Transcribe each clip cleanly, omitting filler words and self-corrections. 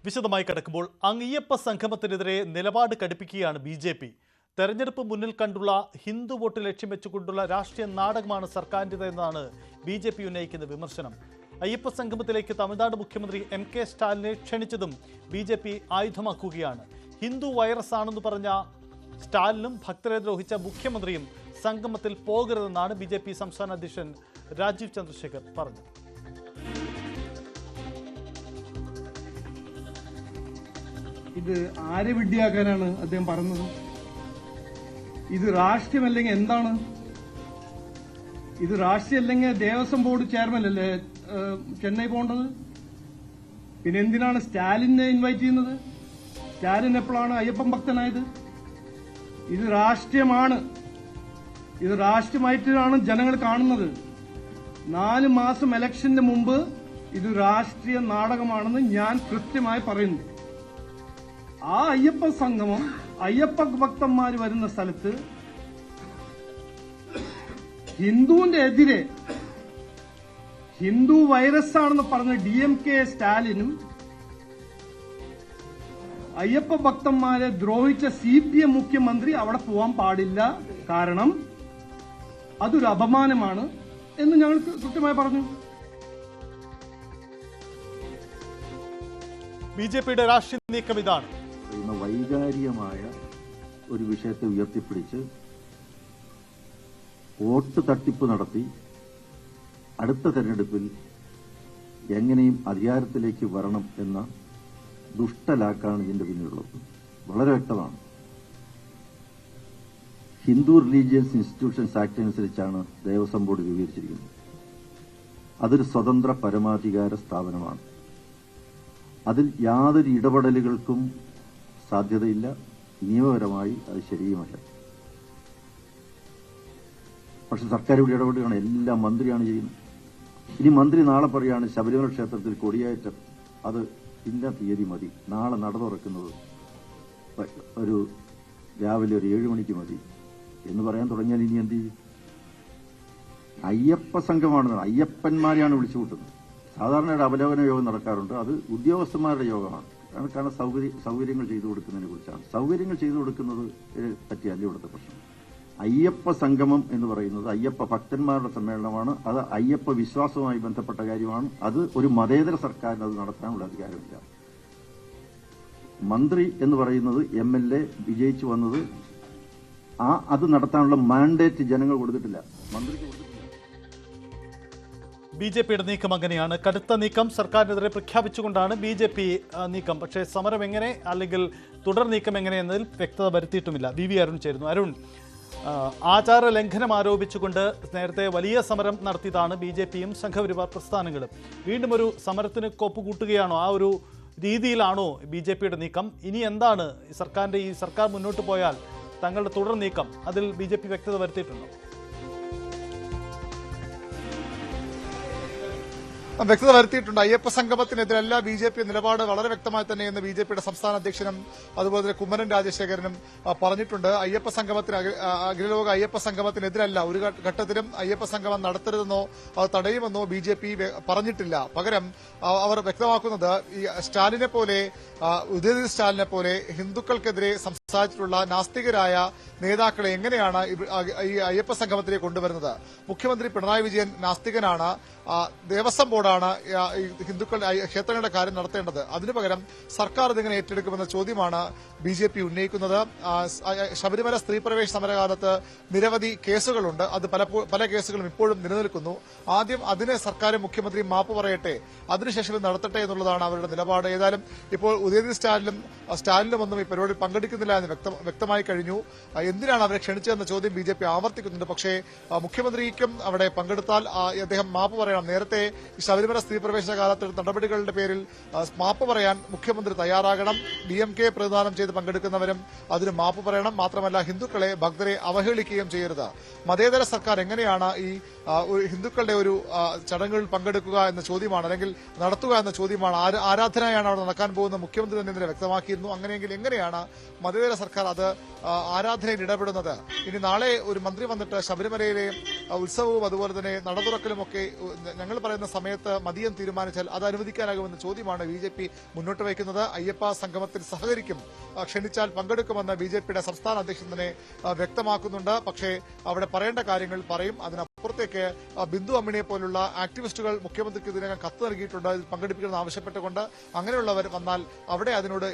വിശദമായി കിടക്കുമ്പോൾ അയ്യപ്പ സംഗമത്തിനെതിരെ നിലപാട് കടുപ്പിക്കുകയാണ് ബി.ജെ.പി. തെരഞ്ഞെടുപ്പ് മുന്നിൽ കണ്ടുള്ള ഹിന്ദു വോട്ട് ലക്ഷ്യം വെച്ചുകൊണ്ടുള്ള രാഷ്ട്രീയ നാടകമാണ് സർക്കാരിൻ്റെതെന്നാണ് ബി.ജെ.പി. ഉന്നയിക്കുന്ന വിമർശനം. അയ്യപ്പ സംഗമത്തിലേക്ക് തമിഴ്നാട് മുഖ്യമന്ത്രി എം.കെ. സ്റ്റാലിനെ ക്ഷണിച്ചതും ബി.ജെ.പി. ആയുധമാക്കുകയാണ്. ഹിന്ദു വൈറസ് ആണെന്ന് പറഞ്ഞ സ്റ്റാലിനും ഭക്തരെ ദ്രോഹിച്ച മുഖ്യമന്ത്രിയും സംഗമത്തിൽ പോകരുതെന്നാണ് ബി.ജെ.പി. സംസ്ഥാന അധ്യക്ഷൻ രാജീവ് ചന്ദ്രശേഖർ പറഞ്ഞത്. ഇത് ആരെ വിഡ്ഢിയാക്കാനാണ് അദ്ദേഹം പറഞ്ഞത്? ഇത് രാഷ്ട്രീയമല്ലെങ്കിൽ എന്താണ്? ഇത് രാഷ്ട്രീയമല്ലെങ്കിൽ ദേവസ്വം ബോർഡ് ചെയർമാൻ അല്ലേ ചെന്നൈ പോകേണ്ടത്? പിന്നെ എന്തിനാണ് സ്റ്റാലിനെ ഇൻവൈറ്റ് ചെയ്യുന്നത്? സ്റ്റാലിൻ എപ്പോഴാണ് അയ്യപ്പൻ ഭക്തനായത്? ഇത് രാഷ്ട്രീയമാണ്. ഇത് രാഷ്ട്രീയമായിട്ടാണ് ജനങ്ങൾ കാണുന്നത്. 4 മാസം ഇലക്ഷന് മുമ്പ് ഇത് രാഷ്ട്രീയ നാടകമാണെന്ന് ഞാൻ കൃത്യമായി പറയുന്നു. ആ അയ്യപ്പ സംഗമം അയ്യപ്പ ഭക്തന്മാർ വരുന്ന സ്ഥലത്ത് ഹിന്ദുവിന്റെ എതിരെ ഹിന്ദു വൈറസ് ആണെന്ന് പറഞ്ഞ DMK സ്റ്റാലിനും അയ്യപ്പ ഭക്തന്മാരെ ദ്രോഹിച്ച CPM മുഖ്യമന്ത്രി അവിടെ പോവാൻ പാടില്ല. കാരണം അതൊരു അപമാനമാണ് എന്ന് ഞങ്ങൾ കൃത്യമായി പറഞ്ഞു. ബി.ജെ.പിയുടെ രാഷ്ട്രീയ നീക്കം ഇതാണ്. വൈകാരികമായ ഒരു വിഷയത്തെ ഉയർത്തിപ്പിടിച്ച് വോട്ട് തട്ടിപ്പ് നടത്തി അടുത്ത തെരഞ്ഞെടുപ്പിൽ എങ്ങനെയും അധികാരത്തിലേക്ക് വരണം എന്ന ദുഷ്ടലാക്കാണ് ഇതിന്റെ പിന്നിലുള്ളത്. വളരെ വ്യക്തമാണ്. ഹിന്ദു റിലീജിയസ് ഇൻസ്റ്റിറ്റ്യൂഷൻസ് ആക്ട് അനുസരിച്ചാണ് ദേവസ്വം ബോർഡ് രൂപീകരിച്ചിരിക്കുന്നത്. അതൊരു സ്വതന്ത്ര പരമാധികാര സ്ഥാപനമാണ്. അതിൽ യാതൊരു ഇടപെടലുകൾക്കും സാധ്യതയില്ല. നിയമപരമായി അത് ശരിയുമല്ല. പക്ഷെ സർക്കാർ ഇവിടെ ഇടപെടുകയാണ്. എല്ലാം മന്ത്രിയാണ് ചെയ്യുന്നത്. ഇനി മന്ത്രി നാളെ പറയാണ് ശബരിമല ക്ഷേത്രത്തിൽ കൊടിയേറ്റം അത് ഇന്ന തീയതി മതി, നാളെ നട തുറക്കുന്നത് ഒരു രാവിലെ ഒരു 7 മണിക്ക് മതി എന്ന് പറയാൻ തുടങ്ങിയാൽ ഇനി എന്ത് ചെയ്യും? അയ്യപ്പ സംഘമാണ്, അയ്യപ്പന്മാരെയാണ് വിളിച്ചു കൂട്ടുന്നത്. സാധാരണ അവലോകന യോഗം നടക്കാറുണ്ട്. അത് ഉദ്യോഗസ്ഥന്മാരുടെ യോഗമാണ്. കാരണം സൗകര്യങ്ങൾ ചെയ്തു കൊടുക്കുന്നതിനെ കുറിച്ചാണ്. സൗകര്യങ്ങൾ ചെയ്തു കൊടുക്കുന്നത് പറ്റിയല്ല ഇവിടുത്തെ പ്രശ്നം. അയ്യപ്പ സംഗമം എന്ന് പറയുന്നത് അയ്യപ്പ ഭക്തന്മാരുടെ സമ്മേളനമാണ്. അത് അയ്യപ്പ വിശ്വാസവുമായി ബന്ധപ്പെട്ട കാര്യമാണ്. അത് ഒരു മതേതര സർക്കാരിന് അത് നടത്താനുള്ള അധികാരമില്ല. മന്ത്രി എന്ന് പറയുന്നത് MLA വിജയിച്ചു വന്നത് അത് നടത്താനുള്ള മാൻഡേറ്റ് ജനങ്ങൾ കൊടുത്തിട്ടില്ല, മന്ത്രിക്ക് കൊടുത്തിട്ടില്ല. ബി.ജെ.പിയുടെ നീക്കം അങ്ങനെയാണ്. കടുത്ത നീക്കം സർക്കാരിനെതിരെ പ്രഖ്യാപിച്ചുകൊണ്ടാണ് ബി.ജെ.പി. നീക്കം. പക്ഷേ സമരം എങ്ങനെ അല്ലെങ്കിൽ തുടർ നീക്കം എങ്ങനെ എന്നതിൽ വ്യക്തത വരുത്തിയിട്ടുമില്ല. വി അരുൺ ചേരുന്നു. അരുൺ, ആചാര ലംഘനം ആരോപിച്ചുകൊണ്ട് നേരത്തെ വലിയ സമരം നടത്തിയതാണ് ബി.ജെ.പിയും സംഘപരിവാർ പ്രസ്ഥാനങ്ങളും. വീണ്ടും ഒരു സമരത്തിന് കോപ്പുകൂട്ടുകയാണോ? ആ ഒരു രീതിയിലാണോ ബി.ജെ.പിയുടെ നീക്കം? ഇനി എന്താണ് സർക്കാരിന്റെ ഈ സർക്കാർ മുന്നോട്ട് പോയാൽ തങ്ങളുടെ തുടർ നീക്കം, അതിൽ ബി.ജെ.പി. വ്യക്തത വരുത്തിയിട്ടുണ്ടോ? വ്യക്തത വരുത്തിയിട്ടുണ്ട്. അയ്യപ്പ സംഗമത്തിനെതിരല്ല ബി.ജെ.പി. നിലപാട് വളരെ വ്യക്തമായി തന്നെ എന്ന് ബി.ജെ.പിയുടെ സംസ്ഥാന അധ്യക്ഷനും അതുപോലെ തന്നെ കുമ്മനം രാജശേഖരനും പറഞ്ഞിട്ടുണ്ട്. അയ്യപ്പ സംഗമത്തിന് അഖിലലോക അയ്യപ്പ സംഗമത്തിനെതിരല്ല. ഒരു ഘട്ടത്തിലും അയ്യപ്പ സംഗമം നടത്തരുതെന്നോ അത് തടയുമെന്നോ ബി.ജെ.പി. പറഞ്ഞിട്ടില്ല. പകരം അവർ വ്യക്തമാക്കുന്നത് ഈ സ്റ്റാലിനെ പോലെ ഉദയനിധി സ്റ്റാലിനെ പോലെ ഹിന്ദുക്കൾക്കെതിരെ സംസാരിച്ചിട്ടുള്ള നാസ്തികരായ നേതാക്കളെ എങ്ങനെയാണ് ഈ അയ്യപ്പ സംഗമത്തിലേക്ക് കൊണ്ടുവരുന്നത്? മുഖ്യമന്ത്രി പിണറായി വിജയൻ നാസ്തികനാണ്. ദേവസ്വം ബോർഡാണ് ഹിന്ദുക്കളുടെ ക്ഷേത്രങ്ങളുടെ കാര്യം നടത്തേണ്ടത്. അതിനു പകരം സർക്കാർ ഇതിങ്ങനെ ഏറ്റെടുക്കുമെന്ന ചോദ്യമാണ് ബി.ജെ.പി. ഉന്നയിക്കുന്നത്. ശബരിമല സ്ത്രീ പ്രവേശ സമരകാലത്ത് നിരവധി കേസുകളുണ്ട്. അത് പല കേസുകളും ഇപ്പോഴും നിലനിൽക്കുന്നു. ആദ്യം അതിന് സർക്കാരും മുഖ്യമന്ത്രിയും മാപ്പ് പറയട്ടെ, അതിനുശേഷം ഇത് നടത്തട്ടെ എന്നുള്ളതാണ് അവരുടെ നിലപാട്. ഏതായാലും ഇപ്പോൾ ഉദയനിധി സ്റ്റാലിനും ഒന്നും ഈ പരിപാടിയിൽ പങ്കെടുക്കുന്നില്ല എന്ന് വ്യക്തമായി കഴിഞ്ഞു. എന്തിനാണ് അവരെ ക്ഷണിച്ചതെന്ന ചോദ്യം ബി.ജെ.പി. ആവർത്തിക്കുന്നുണ്ട്. പക്ഷേ മുഖ്യമന്ത്രിക്കും അവിടെ പങ്കെടുത്താൽ അദ്ദേഹം മാപ്പ് പറയണം. നേരത്തെ ശബരിമല സ്ത്രീ പ്രവേശന കാലത്ത് നടപടികളുടെ പേരിൽ മാപ്പ് പറയാൻ മുഖ്യമന്ത്രി തയ്യാറാകണം. DMK പ്രതിദാനം ചെയ്ത് പങ്കെടുക്കുന്നവരും അതിന് മാപ്പ് പറയണം. മാത്രമല്ല ഹിന്ദുക്കളെ ഭക്തരെ അവഹേളിക്കുകയും ചെയ്യരുത്. മതേതര സർക്കാർ എങ്ങനെയാണ് ഈ ഹിന്ദുക്കളുടെ ഒരു ചടങ്ങുകളിൽ പങ്കെടുക്കുക എന്ന ചോദ്യമാണ്, അല്ലെങ്കിൽ നടത്തുക എന്ന ചോദ്യമാണ്. ആരാധനയാണ് അവിടെ നടക്കാൻ പോകുന്ന മുഖ്യമന്ത്രി തന്നെ വ്യക്തമാക്കിയിരുന്നു. അങ്ങനെയെങ്കിൽ എങ്ങനെയാണ് മതേതര സർക്കാർ അത് ആരാധനയിൽ ഇങ്ങനെ ഇടപെടുന്നത്? ഇനി നാളെ ഒരു മന്ത്രി വന്നിട്ട് ശബരിമലയിലെ ഉത്സവവും അതുപോലെ തന്നെ നട തുറക്കലും ഒക്കെ ഞങ്ങൾ പറയുന്ന സമയത്ത് മതിയെന്ന് തീരുമാനിച്ചാൽ അത് അനുവദിക്കാനാകുമെന്ന ചോദ്യമാണ് BJP മുന്നോട്ട് വയ്ക്കുന്നത്. അയ്യപ്പ സംഗമത്തിൽ സഹകരിക്കും, ക്ഷണിച്ചാൽ പങ്കെടുക്കുമെന്ന് BJPയുടെ സംസ്ഥാന അധ്യക്ഷൻ തന്നെ വ്യക്തമാക്കുന്നുണ്ട്. പക്ഷേ അവിടെ പറയേണ്ട കാര്യങ്ങൾ പറയും. അതിനപ്പുറത്തേക്ക് ബിന്ദു അമ്മിണിയെ പോലുള്ള ആക്ടിവിസ്റ്റുകൾ മുഖ്യമന്ത്രിക്ക് ഇതിനകം കത്ത് നൽകിയിട്ടുണ്ട്, ഇതിൽ പങ്കെടുപ്പിക്കണമെന്ന് ആവശ്യപ്പെട്ടുകൊണ്ട്. അങ്ങനെയുള്ളവർ വന്നാൽ അവിടെ അതിനോട്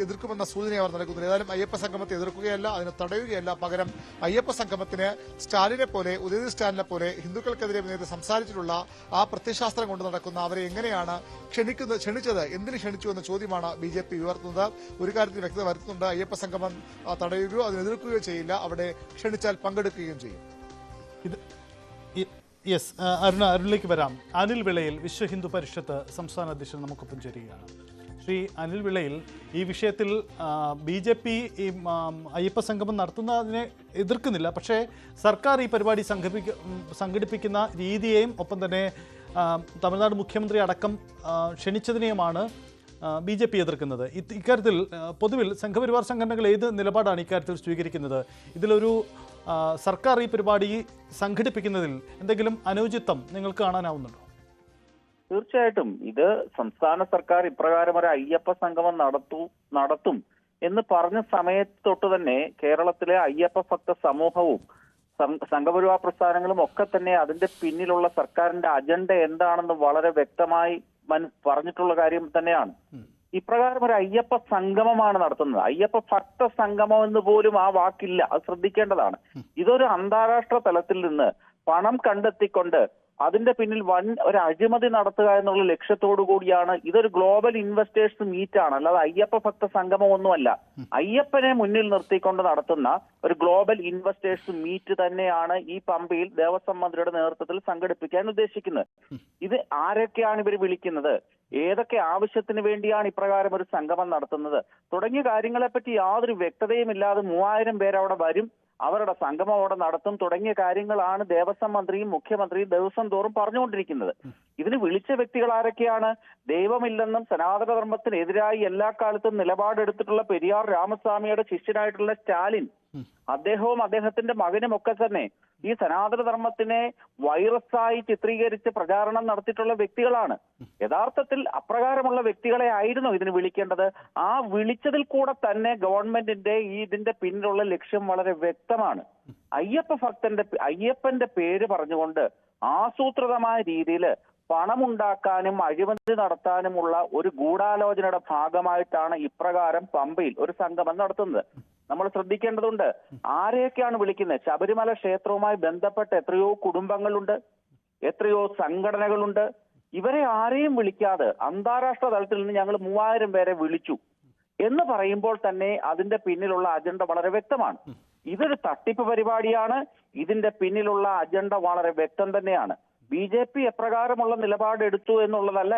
എതിർക്കുമെന്ന സൂചന അവർ നൽകുന്നു. ഏതായാലും അയ്യപ്പ സംഗമത്തെ എതിർക്കുകയല്ല, അതിനെ തടയുകയല്ല. പകരം അയ്യപ്പ സംഗമത്തിന് സ്റ്റാലിനെ പോലെ, ഉദയനിധി സ്റ്റാലിനെ പോലെ ഹിന്ദുക്കൾക്കെതിരെ നേരത്തെ സംസാരിച്ചിട്ടുള്ള ആ പ്രത്യയശാസ്ത്രം കൊണ്ട് നടക്കുന്ന അവരെ എങ്ങനെയാണ് ക്ഷണിച്ചത്, എന്തിന് ക്ഷണിച്ചു എന്ന ചോദ്യമാണ് BJP ഉയർത്തുന്നത്. ഒരു കാര്യത്തിൽ വ്യക്തത വരുത്തുന്നുണ്ട്, അയ്യപ്പ സംഗമം തടയുകയോ അതിനെ എതിർക്കുകയോ ചെയ്യില്ല, അവിടെ ക്ഷണിച്ചാൽ പങ്കെടുക്കുകയും ചെയ്യും. യെസ്, അരുണിലേക്ക് വരാം. അനിൽ വിളയിൽ, വിശ്വ ഹിന്ദു പരിഷത്ത് സംസ്ഥാന അധ്യക്ഷൻ നമുക്കൊപ്പം ചേരുകയാണ്. ശ്രീ അനിൽ വിളയിൽ, ഈ വിഷയത്തിൽ BJP ഈ അയ്യപ്പ സംഗമം നടത്തുന്നതിനെ എതിർക്കുന്നില്ല, പക്ഷേ സർക്കാർ ഈ പരിപാടി സംഘടിപ്പിക്കുന്ന രീതിയെയും ഒപ്പം തന്നെ തമിഴ്നാട് മുഖ്യമന്ത്രി അടക്കം ക്ഷണിച്ചതിനെയുമാണ് BJP എതിർക്കുന്നത്. ഇക്കാര്യത്തിൽ പൊതുവിൽ സംഘപരിവാർ സംഘടനകൾ ഏത് നിലപാടാണ് ഇക്കാര്യത്തിൽ സ്വീകരിക്കുന്നത്? ഇതിലൊരു സർക്കാർ ഈ പരിപാടി സംഘടിപ്പിക്കുന്നതിൽ എന്തെങ്കിലും അനുചിത്വം നിങ്ങൾക്ക് കാണാനാവുന്നുണ്ടോ? തീർച്ചയായിട്ടും ഇത് സംസ്ഥാന സർക്കാർ ഇപ്രകാരം ഒരു അയ്യപ്പ സംഗമം നടത്തും എന്ന് പറഞ്ഞ സമയത്ത് തൊട്ട് തന്നെ കേരളത്തിലെ അയ്യപ്പ ഭക്ത സമൂഹവും സംഘപരിവാർ പ്രസ്ഥാനങ്ങളും ഒക്കെ തന്നെ അതിന്റെ പിന്നിലുള്ള സർക്കാരിന്റെ അജണ്ട എന്താണെന്ന് വളരെ വ്യക്തമായി പറഞ്ഞിട്ടുള്ള കാര്യം തന്നെയാണ്. ഇപ്രകാരം ഒരു അയ്യപ്പ സംഗമമാണ് നടത്തുന്നത്. അയ്യപ്പ ഭക്ത സംഗമം എന്ന് പോലും ആ വാക്കില്ല, അത് ശ്രദ്ധിക്കേണ്ടതാണ്. ഇതൊരു അന്താരാഷ്ട്ര തലത്തിൽ നിന്ന് പണം കണ്ടെത്തിക്കൊണ്ട് അതിന്റെ പിന്നിൽ വൻ ഒരു അഴിമതി നടത്തുക എന്നുള്ള ലക്ഷ്യത്തോടു കൂടിയാണ്. ഇതൊരു ഗ്ലോബൽ ഇൻവെസ്റ്റേഴ്സ് മീറ്റ് ആണ്, അല്ലാതെ അയ്യപ്പ ഭക്ത സംഗമം ഒന്നുമല്ല. അയ്യപ്പനെ മുന്നിൽ നിർത്തിക്കൊണ്ട് നടത്തുന്ന ഒരു ഗ്ലോബൽ ഇൻവെസ്റ്റേഴ്സ് മീറ്റ് തന്നെയാണ് ഈ പമ്പയിൽ ദേവസ്വം മന്ത്രിയുടെ നേതൃത്വത്തിൽ സംഘടിപ്പിക്കാൻ ഉദ്ദേശിക്കുന്നത്. ഇത് ആരൊക്കെയാണ് ഇവർ വിളിക്കുന്നത്, ഏതൊക്കെ ആവശ്യത്തിന് വേണ്ടിയാണ് ഇപ്രകാരം ഒരു സംഗമം നടത്തുന്നത് തുടങ്ങിയ കാര്യങ്ങളെപ്പറ്റി യാതൊരു വ്യക്തതയും ഇല്ലാതെ 3000 പേര് അവിടെ വരും, അവരുടെ സംഗമം അവിടെ നടത്തും തുടങ്ങിയ കാര്യങ്ങളാണ് ദേവസ്വം മന്ത്രിയും മുഖ്യമന്ത്രിയും ദിവസം തോറും പറഞ്ഞുകൊണ്ടിരിക്കുന്നത്. ഇതിന് വിളിച്ച വ്യക്തികൾ ആരൊക്കെയാണ്? ദൈവമില്ലെന്നും സനാതനധർമ്മത്തിനെതിരായി എല്ലാ കാലത്തും നിലപാടെടുത്തിട്ടുള്ള പെരിയാർ രാമസ്വാമിയുടെ ശിഷ്യനായിട്ടുള്ള സ്റ്റാലിൻ, അദ്ദേഹവും അദ്ദേഹത്തിന്റെ മകനും ഒക്കെ തന്നെ ഈ സനാതനധർമ്മത്തിനെ വൈറസായി ചിത്രീകരിച്ച് പ്രചാരണം നടത്തിയിട്ടുള്ള വ്യക്തികളാണ്. യഥാർത്ഥത്തിൽ അപ്രകാരമുള്ള വ്യക്തികളെ ആയിരുന്നു ഇതിന് വിളിക്കേണ്ടത്. ആ വിളിച്ചതിൽ കൂടെ തന്നെ ഗവൺമെന്റിന്റെ ഇതിന്റെ പിന്നിലുള്ള ലക്ഷ്യം വളരെ വ്യക്തമാണ്. അയ്യപ്പന്റെ പേര് പറഞ്ഞുകൊണ്ട് ആസൂത്രിതമായ രീതിയിൽ പണമുണ്ടാക്കാനും അഴിമതി നടത്താനുമുള്ള ഒരു ഗൂഢാലോചനയുടെ ഭാഗമായിട്ടാണ് ഇപ്രകാരം പമ്പയിൽ ഒരു സംഗമം നടത്തുന്നത്. നമ്മൾ ശ്രദ്ധിക്കേണ്ടതുണ്ട്, ആരെയൊക്കെയാണ് വിളിക്കുന്നത്? ശബരിമല ക്ഷേത്രവുമായി ബന്ധപ്പെട്ട എത്രയോ കുടുംബങ്ങളുണ്ട്, എത്രയോ സംഘടനകളുണ്ട്. ഇവരെ ആരെയും വിളിക്കാതെ അന്താരാഷ്ട്ര തലത്തിൽ നിന്ന് ഞങ്ങൾ 3000 പേരെ വിളിച്ചു എന്ന് പറയുമ്പോൾ തന്നെ അതിന്റെ പിന്നിലുള്ള അജണ്ട വളരെ വ്യക്തമാണ്. ഇതൊരു തട്ടിപ്പ് പരിപാടിയാണ്. ഇതിന്റെ പിന്നിലുള്ള അജണ്ട വളരെ വ്യക്തം തന്നെയാണ്. BJP എപ്രകാരമുള്ള നിലപാടെടുത്തു എന്നുള്ളതല്ല